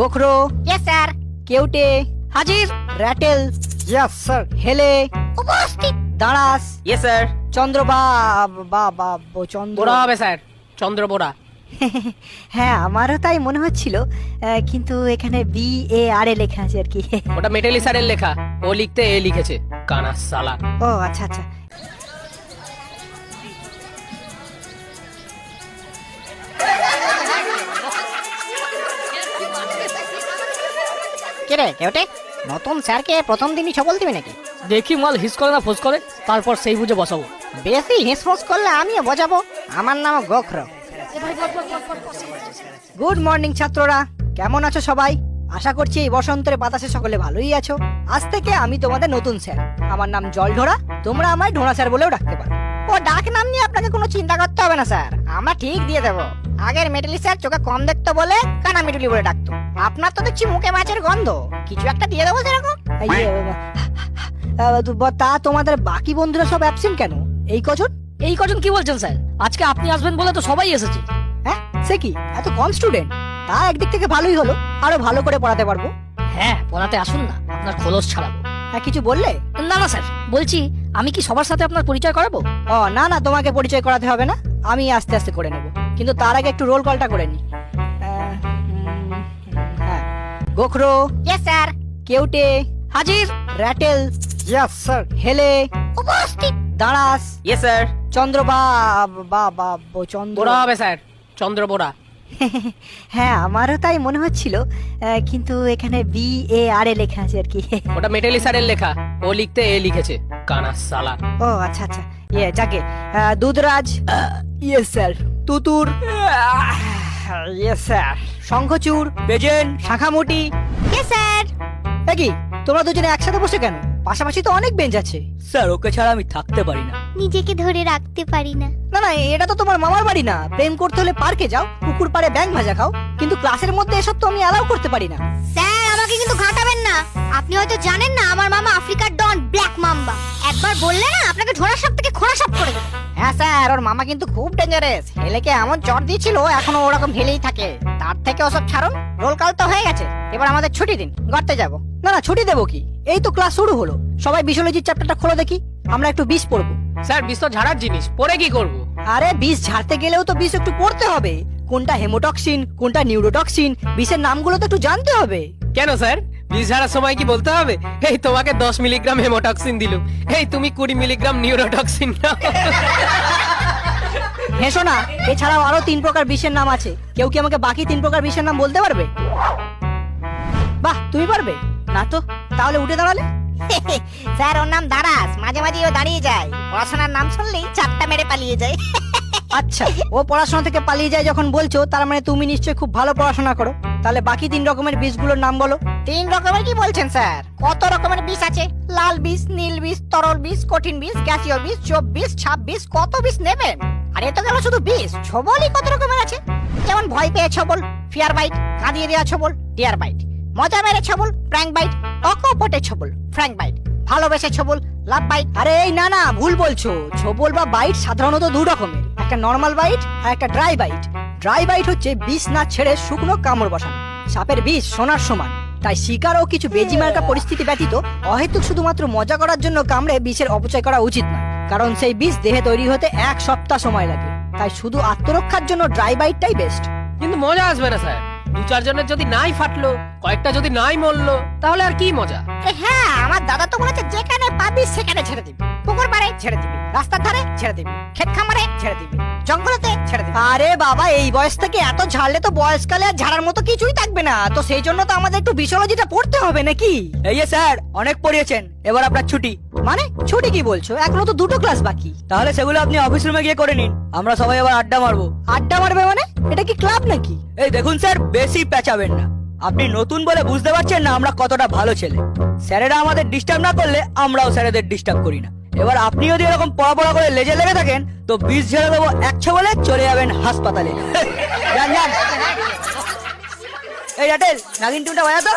গোখরো, yes sir. কেউটে, হাজির। র্যাটেল, ইয়েস স্যার। হেলে, উপস্থিত। দাঁড়াস, ইয়েস স্যার। চন্দ্র বা বা বা চন্দ্র। বোরা হবে স্যার, চন্দ্র বোরা। হ্যাঁ, আমারও তাই মনে হচ্ছিল, কিন্তু এখানে BAR লেখা আছে আর কি। ওটা মেটালি স্যারের লেখা, ও লিখতে এ লিখেছে, কানা সালা। ও আচ্ছা আচ্ছা। কে রে কেউটে, নতুন স্যারকে প্রথম দিনই ছবল দিবি নাকি? দেখি মাল হিস করে না ফোস করে, তারপর সেই বুঝে বসাবো। বেশি হিসফোস করলে আমিও বোঝাবো। আমার নাম গোখরো। গুড মর্নিং ছাত্ররা, কেমন আছো সবাই? আশা করছি এই বসন্তের বাতাসে সকলে ভালোই আছো। আজ থেকে আমি তোমাদের নতুন স্যার। আমার নাম জলঢোড়া, তোমরা আমায় ঢোড়া স্যার বলেও ডাকতে পারো। ও ডাক নাম নিয়ে আপনাকে কোনো চিন্তা করতে হবে না স্যার, আমরা ঠিক দিয়ে দেবো। আগের মেটালি স্যার চোখে কম দেখতো বলে কানা মেটালি বলে ডাকতো। আপনার তো দেখছি মুখে মাছের গন্ধ, কিছু একটা দিয়ে দেবো সেরকম। এই যে, তা তোমাদের বাকি বন্ধুরা সব অ্যাবসেন্ট কেন? এই কজন? এই কজন কি বলছেন স্যার? আজকে আপনি আসবেন বলে তো সবাই এসেছে। হ্যাঁ, সে কি এত কম স্টুডেন্ট? তা একদিক থেকে ভালোই হলো, আরো ভালো করে পড়াতে পারবো। হ্যাঁ, পড়াতে আসুন না, আপনার খোলস ছাড়াবো। হ্যাঁ, কিছু বললে? না না স্যার, বলছি আমি কি সবার সাথে আপনার পরিচয় করাবো? ও না না, তোমাকে পরিচয় করাতে হবে না, আমি আস্তে আস্তে করে নেব। কিন্তু তার আগে একটু রোল কলটা করে নি। হ্যাঁ, গোখরো, ইয়েস স্যার। কেউটে, হাজির। র্যাটেল, ইয়েস স্যার। হেলে, উপস্থিত। দাঁড়াস, ইয়েস স্যার। চন্দ্র বা বা বা চন্দ্র। বোরা হবে স্যার, চন্দ্র বোরা। হ্যাঁ, আমারও তাই মনে হচ্ছিল, কিন্তু এখানে BAR লেখা আছে আর কি। ওটা মেটালি স্যারের লেখা, ও লিখতে এ লিখেছে, কানা সালা। ও আচ্ছা আচ্ছা, যাকে দুধরাজ, ইয়েস স্যার। তুতুর, ইয়েস স্যার। শঙ্খচূড়, বেজেন, শাখামুটি। Yes sir. কি তোমরা দুজনে একসাথে বসে কেন? পাশাপাশি তো অনেক বেঞ্চ আছে। স্যার, ওকে ছাড়া আমি থাকতে পারি না। নিজেকে ধরে রাখতে পারি না। না না, এটা তো তোমার মামার বাড়ি না। প্রেম করতে হলে পার্কে যাও, পুকুর পাড়ে ব্যাঙ ভাজা খাও, কিন্তু ক্লাসের মধ্যে এসব তো আমি অ্যালাউ করতে পারি না। স্যার আমাকে কিন্তু ঘাটাবেন না। আপনি হয়তো জানেন না আমার মামা আফ্রিকার ডন ব্ল্যাক মাম্বা। একবার বললে না আপনাকে ঝোড়া সাপ থেকে খোড়া সাপ করে দেবে। হ্যাঁ স্যার, ওর মামা কিন্তু খুব ডেঞ্জারাস। হেলেকে এমন চট দিয়েছিল, এখনো ওরকম হেলেই থাকে। তার থেকে ওসব ছাড়ুন, রোল কাল তো হয়ে গেছে, এবার আমাদের ছুটি দিন, গড়তে যাবো। না না, ছুটি দেবো কি? এই তো ক্লাস শুরু হলো। সবাই বিশোলজির চ্যাপ্টারটা খোলো দেখি, আমরা একটু বিষ পড়বো। স্যার বিষ তো ঝাড়ার জিনিস, পরে কি করবো? আরে বিষ ঝাড়তে গেলেও তো বিষ একটু পড়তে হবে। কোনটা হেমোটক্সিন, কোনটা নিউরোটক্সিন, বিষের নামগুলো তো একটু জানতে হবে। কেন স্যার, বিষ ঝাড়ার সময় কি বলতে হবে, এই তোমাকে 10 মিলিগ্রাম হেমোটক্সিন দিলুম, এই তুমি 20 মিলিগ্রাম নিউরোটক্সিন নাও? হেসো না, এছাড়াও আরো 3 প্রকার বিষের নাম আছে। কেউ কি আমাকে বাকি 3 প্রকার বিষের নাম বলতে পারবে? বাহ, তুমি পারবে না তো, তাহলে উঠে দাঁড়ালে। স্যার ওর নাম দারাস, মাঝে মাঝে ও দাঁড়িয়ে যায়। পড়াশোনার নাম শুনলেই চাপটা মেরে পালিয়ে যায়। আচ্ছা, ও পড়াশোনা থেকে পালিয়ে যায় যখন বলছো, তার মানে তুমি নিশ্চয়ই খুব ভালো পড়াশোনা করো। তাহলে বাকি 3 রকমের বিষগুলোর নাম বলো। 3 রকমের কি বলছেন স্যার? কত রকমের বিষ আছে? লাল বিষ, নীল বিষ, তরল বিষ, কঠিন বিষ, গ্যাসীয় বিষ, চোপ বিষ, ছাপ বিষ, কত বিষ নেবেন? আর এ তো গেল শুধু বিষ। ছবলই কত রকমের আছে, যেমন ভয় পেয়ে ছবল, ফিয়ার বাইট, কাঁদিয়ে দেওয়া ছবল, ডিয়ার বাইট, মজা মেরে ছবল, প্র্যাঙ্ক বাইট, অকপটে ছবল, ফ্র্যাঙ্ক বাইট, ভালোবেসে ছবল, লাভ বাইট। আরে এই না না, ভুল বলছো। ছোবল বা বাইট সাধারণত 2 রকমের, একটা নরমাল বাইট আর একটা ড্রাই বাইট। ড্রাই বাইট হচ্ছে বিষ না ছেড়ে শুকনো কামড় বসানো। সাপের বিষ সোনার সমান, তাই শিকার ও কিছু বেজিমার্কা পরিস্থিতি ব্যতীত অহেতুক শুধুমাত্র মজা করার জন্য কামড়ে বিষের অপচয় করা উচিত নয়, কারণ সেই বিষ দেহে তৈরি হতে 1 সপ্তাহ সময় লাগে। তাই শুধু আত্মরক্ষার জন্য ড্রাই বাইটটাই বেস্ট। কিন্তু মজা আসবে না স্যার, 2-4 জনের যদি নাই ফাটলো, কয়েকটা যদি নাই মরলো, তাহলে আর কি মজা? হ্যাঁ, আমার দাদা তো বলেছে যেখানে পাবি সেখানে ছেড়ে দিবি। পুকুর পাড়ে ছেড়ে দিবি, রাস্তার ধারে ছেড়ে দিবি, ক্ষেত খামারে ছেড়ে দিবি, জঙ্গলেতে ছেড়ে দিবি। আরে বাবা, এই বয়স থেকে এত ঝাড়লে তো বয়সকালে আর ঝাড়ার মতো কিছুই থাকবে না। তো সেই জন্য তো আমাদের একটু বিশোলজিটা পড়তে হবে নাকি? এই যে স্যার, অনেক পড়িয়েছেন, এবার আপনার ছুটি। মানে ছুটি কি বলছো? এখনো তো 2টো ক্লাস বাকি। তাহলে সেগুলো আপনি অফিস রুমে গিয়ে করে নিন, আমরা সবাই আবার আড্ডা মারবো। আড্ডা মারবে মানে? এটা কি ক্লাব নাকি? এই দেখুন স্যার, বেশি পেঁচাবেন না। আপনি নতুন বলে বুঝতে পারছেন না আমরা কতটা ভালো ছেলে। স্যারেরা আমাদের ডিস্টার্ব না করলে আমরাও স্যারেদের ডিস্টার্ব করি না। এবার আপনি যদি এরকম পড়া করে লেজে লেগে থাকেন, তো বিষ ঝেড়ে দেবো 1 বলে চলে যাবেন হাসপাতালে। যান যান। এই রাটেল, নাগিন টুনটা বাজাতো।